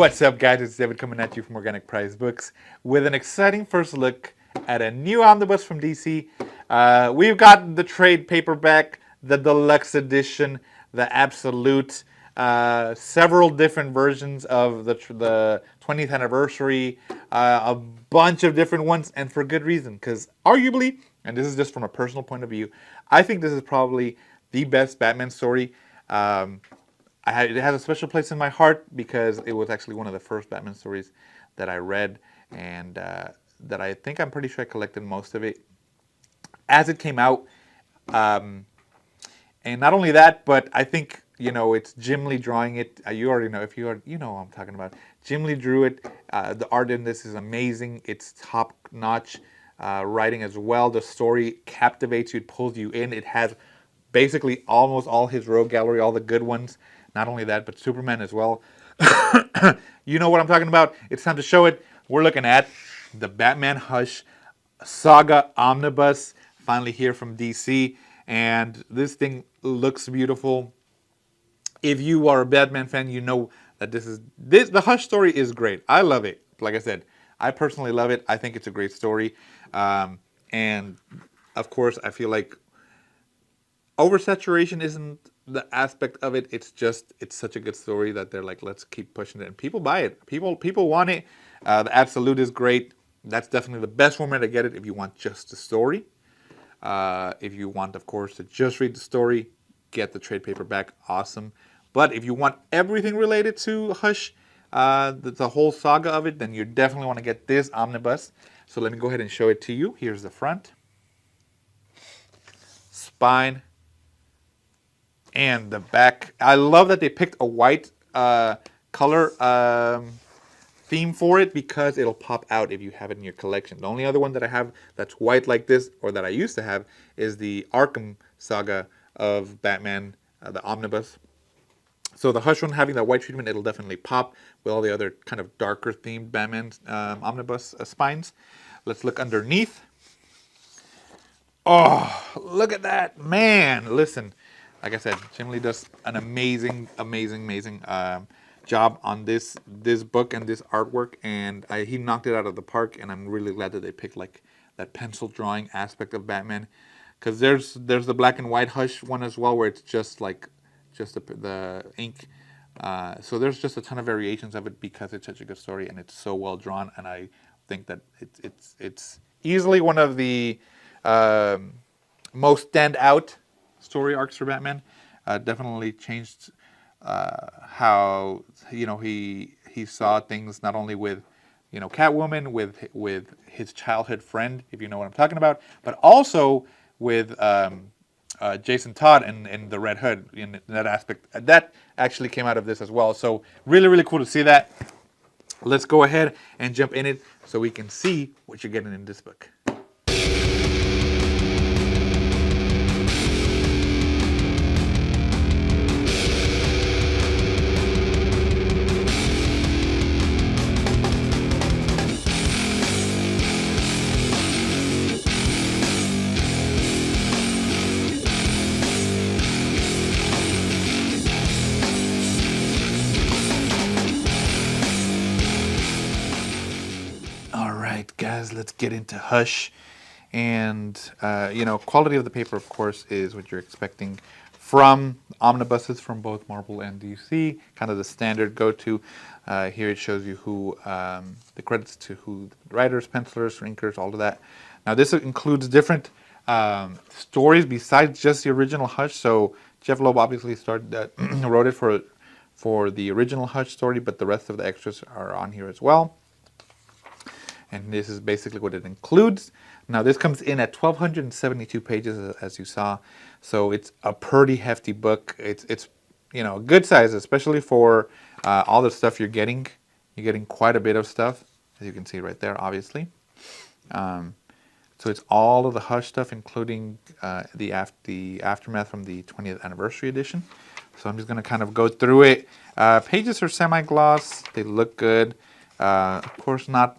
What's up, guys? It's David coming at you from Organic Price Books with an exciting first look at a new omnibus from DC. We've got the trade paperback, the deluxe edition, the absolute, several different versions of the 20th anniversary, a bunch of different ones, and for good reason. Because arguably, and this is just from a personal point of view, I think this is probably the best Batman story. It has a special place in my heart because it was actually one of the first Batman stories that I read, and that I think I'm pretty sure I collected most of it as it came out. And not only that, but I think, it's Jim Lee drawing it. You already know, you know what I'm talking about. Jim Lee drew it. The art in this is amazing. It's top notch writing as well. The story captivates you, it pulls you in. It has basically almost all his rogue gallery, all the good ones. Not only that, but Superman as well. You know what I'm talking about. It's time to show it. We're looking at the Batman Hush SAGA Omnibus, finally here from DC. And this thing looks beautiful. If you are a Batman fan, you know that the Hush story is great. I love it. Like I said, I personally love it. I think it's a great story. And of course, I feel like oversaturation isn't the aspect of it. It's such a good story that they're like, let's keep pushing it, and people buy it. People want it. The Absolute is great. That's definitely the best format to get it if you want just the story. If you want, of course, to just read the story, get the trade paperback. Awesome. But if you want everything related to Hush, the whole saga of it, then you definitely want to get this omnibus. So let me go ahead and show it to you. Here's the front, spine, and the back. I love that they picked a white color theme for it because it'll pop out if you have it in your collection. The only other one that I have that's white like this, or that I used to have, is the Arkham saga of Batman, the omnibus. So the Hush one having that white treatment, it'll definitely pop with all the other kind of darker themed Batman omnibus spines. Let's look underneath. Oh, look at that, man! Listen. Like I said, Jim Lee does an amazing job on this book and this artwork, and he knocked it out of the park. And I'm really glad that they picked like that pencil drawing aspect of Batman, because there's the black and white Hush one as well, where it's just the ink. So there's just a ton of variations of it because it's such a good story and it's so well drawn. And I think that it's easily one of the most standout story arcs for Batman. Definitely changed how he saw things, not only with Catwoman, with his childhood friend, if you know what I'm talking about, but also with Jason Todd and the Red Hood in that aspect. That actually came out of this as well. So really cool to see that. Let's go ahead and jump in it so we can see what you're getting in this book. Guys, let's get into Hush. And quality of the paper, of course, is what you're expecting from omnibuses from both Marvel and DC. Kind of the standard go-to. Here it shows you who the credits to who writers, pencilers, inkers, all of that. Now this includes different stories besides just the original Hush. So Jeff Loeb obviously wrote it for the original Hush story, but the rest of the extras are on here as well. And this is basically what it includes. Now this comes in at 1,272 pages, as you saw. So it's a pretty hefty book. It's a good size, especially for all the stuff you're getting. You're getting quite a bit of stuff, as you can see right there, obviously. So it's all of the Hush stuff, including the aftermath from the 20th anniversary edition. So I'm just going to kind of go through it. Pages are semi-gloss. They look good. Of course, not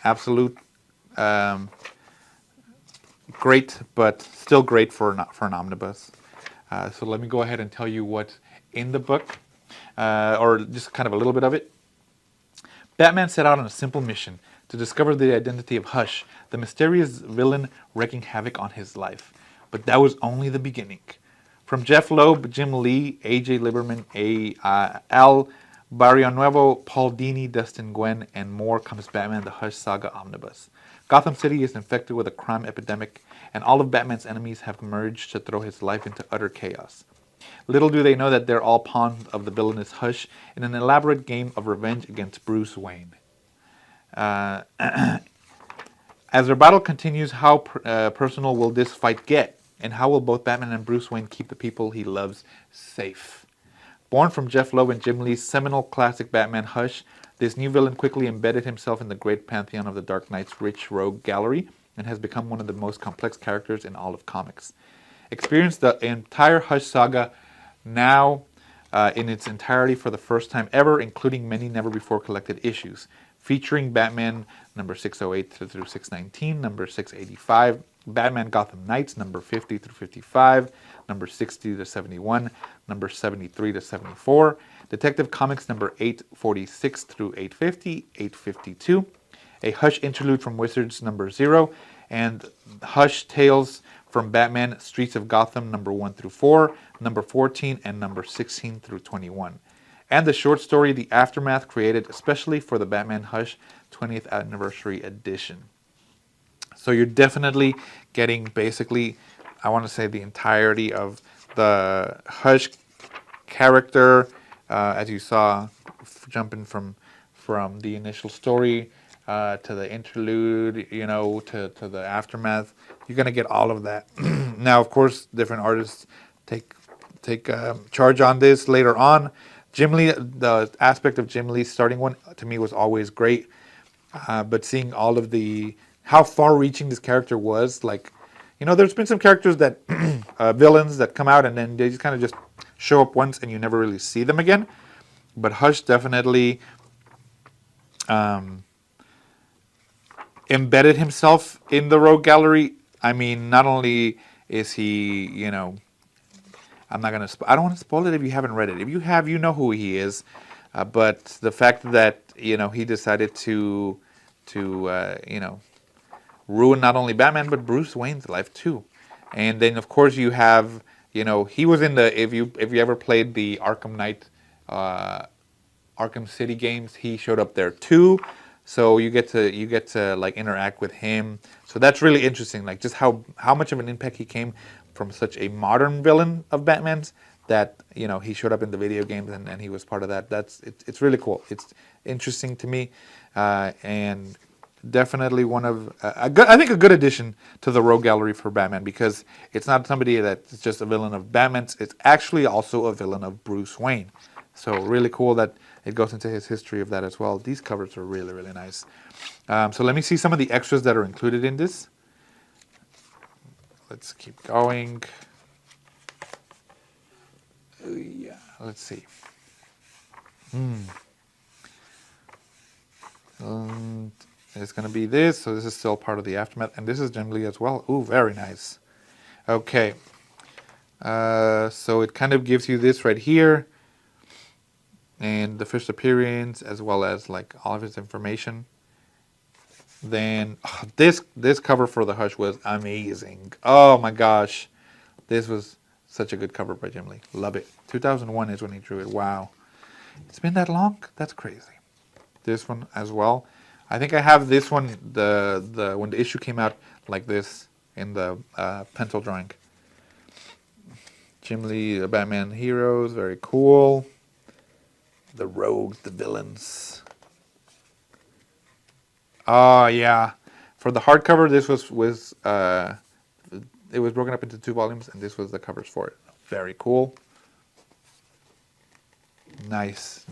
absolute great, but still great for an omnibus. So let me go ahead and tell you what's in the book, or just kind of a little bit of it. Batman set out on a simple mission to discover the identity of Hush, the mysterious villain wreaking havoc on his life. But that was only the beginning. From Jeff Loeb, Jim Lee, A.J. Lieberman, Al Barrionuevo, Paul Dini, Dustin Nguyen, and more comes Batman the Hush Saga Omnibus. Gotham City is infected with a crime epidemic, and all of Batman's enemies have merged to throw his life into utter chaos. Little do they know that they're all pawns of the villainous Hush in an elaborate game of revenge against Bruce Wayne. As their battle continues, how personal will this fight get? And how will both Batman and Bruce Wayne keep the people he loves safe? Born from Jeff Loeb and Jim Lee's seminal classic Batman Hush, this new villain quickly embedded himself in the great pantheon of the Dark Knight's rich rogue gallery and has become one of the most complex characters in all of comics. Experience the entire Hush saga now in its entirety for the first time ever, including many never-before collected issues, featuring Batman number 608 through 619, number 685, Batman Gotham Knights number 50 through 55, number 60 to 71, number 73 to 74, Detective Comics number 846 through 850, 852, a Hush interlude from Wizards number 0, and Hush Tales from Batman Streets of Gotham number 1 through 4, number 14, and number 16 through 21. And the short story The Aftermath, created especially for the Batman Hush 20th Anniversary Edition. So you're definitely getting basically, I want to say, the entirety of the Hush character, as you saw, jumping from the initial story to the interlude, to the aftermath. You're going to get all of that. Now, of course, different artists take charge on this later on. Jim Lee, the aspect of Jim Lee's starting one, to me, was always great. But seeing all of how far-reaching this character was, there's been some characters that, villains that come out and then they just kind of just show up once and you never really see them again. But Hush definitely embedded himself in the rogue gallery. I mean, not only is he, I don't want to spoil it if you haven't read it. If you have, you know who he is. But the fact that, he decided to ruin not only Batman, but Bruce Wayne's life too. And then, of course, you have, he was in if you ever played the Arkham Knight, Arkham City games, he showed up there too. So you get to like interact with him. So that's really interesting, like just how much of an impact he came from such a modern villain of Batman's that, he showed up in the video games and he was part of that. It's really cool. It's interesting to me, and definitely one of a good addition to the rogue gallery for Batman, because it's not somebody that's just a villain of Batman's. It's actually also a villain of Bruce Wayne. So really cool that it goes into his history of that as well. These covers are really, really nice. So let me see some of the extras that are included in this. Let's keep going. Yeah, let's see. It's going to be this. So this is still part of the Aftermath. And this is generally as well. Ooh, very nice. Okay. So it kind of gives you this right here. And the first appearance, as well as like all of his information. Then this cover for the Hush was amazing. Oh my gosh. This was such a good cover by Jim Lee. Love it. 2001 is when he drew it. Wow. It's been that long? That's crazy. This one as well. I think I have this one, the when the issue came out like this in the pencil drawing. Jim Lee, Batman Heroes, very cool. The rogues, the villains. Oh yeah. For the hardcover, this was it was broken up into 2 volumes, and this was the covers for it. Very cool. Nice.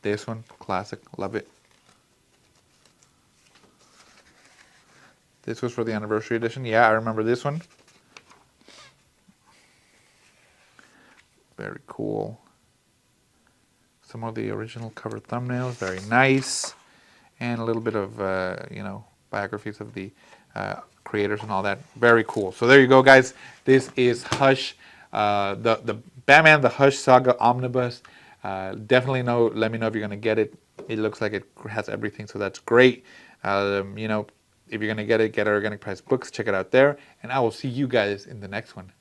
This one, classic, love it. This was for the anniversary edition. Yeah, I remember this one. Very cool. Some of the original cover thumbnails, very nice. And a little bit of, biographies of the creators and all that. Very cool. So there you go, guys. This is Hush, the Batman, the Hush Saga Omnibus. Definitely let me know if you're going to get it. It looks like it has everything, so that's great. You know, if you're going to get it, get our Organic Price books. Check it out there. And I will see you guys in the next one.